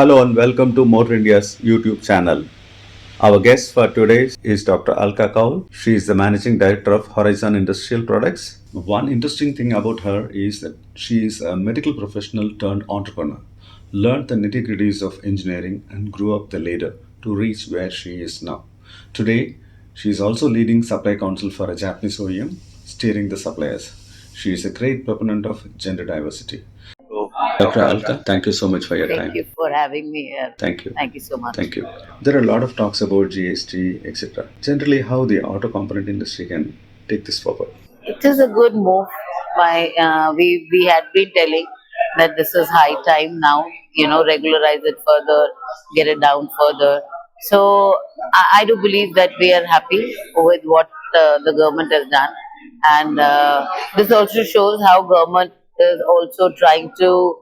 Hello and welcome to Motor India's YouTube channel. Our guest for today is Dr. Alka Kaul. She is the Managing Director of Horizon Industrial Products. One interesting thing about her is that she is a medical professional turned entrepreneur, learned the nitty-gritties of engineering and grew up the ladder to reach where she is now. Today, she is also leading supply council for a Japanese OEM, steering the suppliers. She is a great proponent of gender diversity. Dr. Alka, thank you so much for your Thank time. you for having me here. Thank you. Thank you so much. Thank you. There are a lot of talks about GST, etc. Generally, how the auto component industry can take this forward. It is a good move. We had been telling that this is high time now. Regularize it further, get it down further. So I do believe that we are happy with what the government has done, and this also shows how government is also trying to,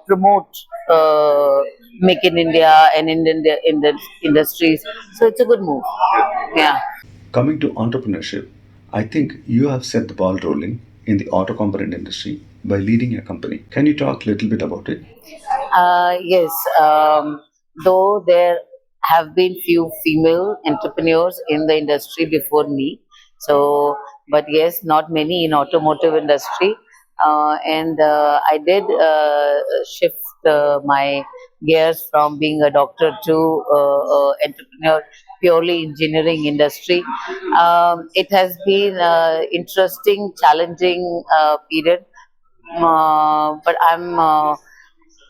promote. Make in India and in the industries. So it's a good move. Yeah. Coming to entrepreneurship, I think you have set the ball rolling in the auto component industry by leading a company. Can you talk a little bit about it? Yes. Though there have been few female entrepreneurs in the industry before me, so but yes, not many in automotive industry. And I did shift my gears from being a doctor to entrepreneur purely engineering industry. It has been interesting, challenging period, but I'm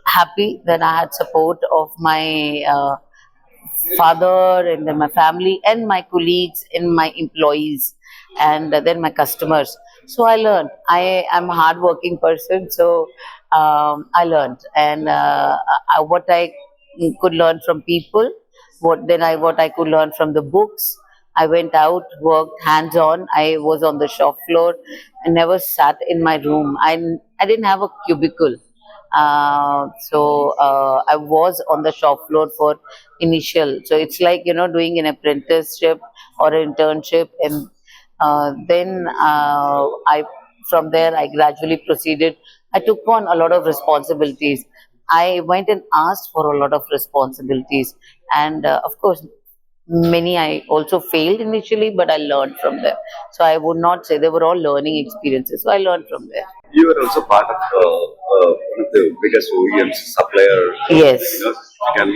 happy that I had support of my father and then my family and my colleagues and my employees and then my customers. So I learned. I am a hardworking person, so I learned, and what I could learn from people, what I could learn from the books. I went out, worked hands on. I was on the shop floor. I never sat in my room. I didn't have a cubicle. So I was on the shop floor for initial. So it's like doing an apprenticeship or an internship, and then I from there I gradually proceeded. I took on a lot of responsibilities. I went and asked for a lot of responsibilities, and of course many I also failed initially, but I learned from them. So I would not say they were all learning experiences. So I learned from there. You are also part of one of the biggest OEMs supplier. Yes. Can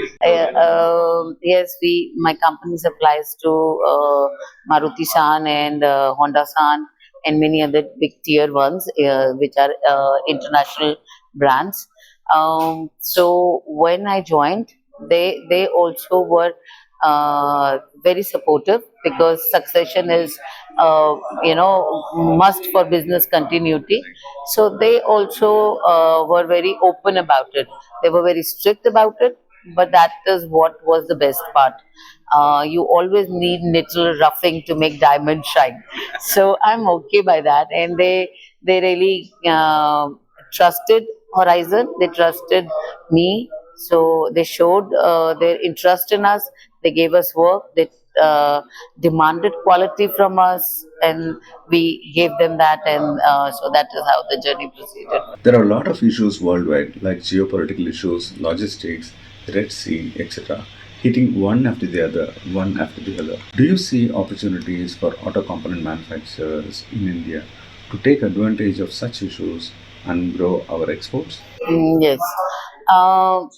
Yes, my company supplies to Maruti San and Honda San and many other big tier ones, which are international brands. So when I joined, they also were very supportive because succession is must for business continuity. So they also were very open about it. They were very strict about it, but that is what was the best part. You always need little roughing to make diamond shine. So I'm okay by that, and they really trusted Horizon. They trusted me, so they showed their interest in us. They gave us work. They demanded quality from us, and we gave them that, and so that is how the journey proceeded. There are a lot of issues worldwide, like geopolitical issues, logistics, Red Sea, etc., hitting one after the other, one after the other. Do you see opportunities for auto component manufacturers in India to take advantage of such issues and grow our exports? Yes. Um,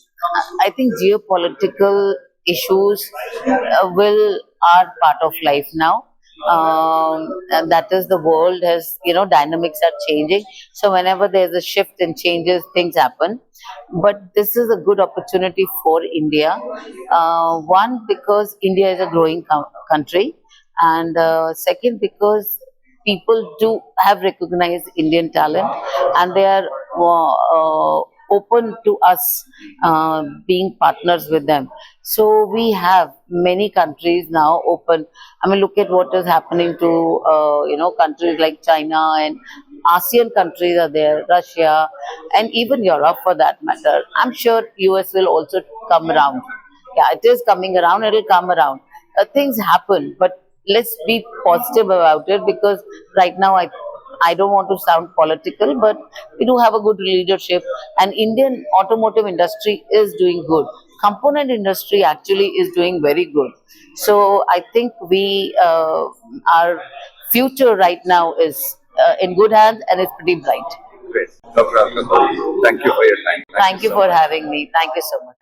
I think geopolitical issues will are part of life now. And that is the world has, dynamics are changing. So whenever there's a shift and changes, things happen. But this is a good opportunity for India. One, because India is a growing country, and second, because people do have recognized Indian talent, and they are open to us being partners with them. So we have many countries now open. I mean, look at what is happening to countries like China, and ASEAN countries are there, Russia, and even Europe for that matter. I'm sure US will also come around. Yeah, it is coming around. It'll come around. Things happen, but let's be positive about it because right now I don't want to sound political, but we do have a good leadership, and Indian automotive industry is doing good. Component industry actually is doing very good. So I think our future right now is in good hands, and it's pretty bright. Great. Dr. Alka Kaul, thank you for your time. Thank Thank you you so for much. having me. Thank you so much.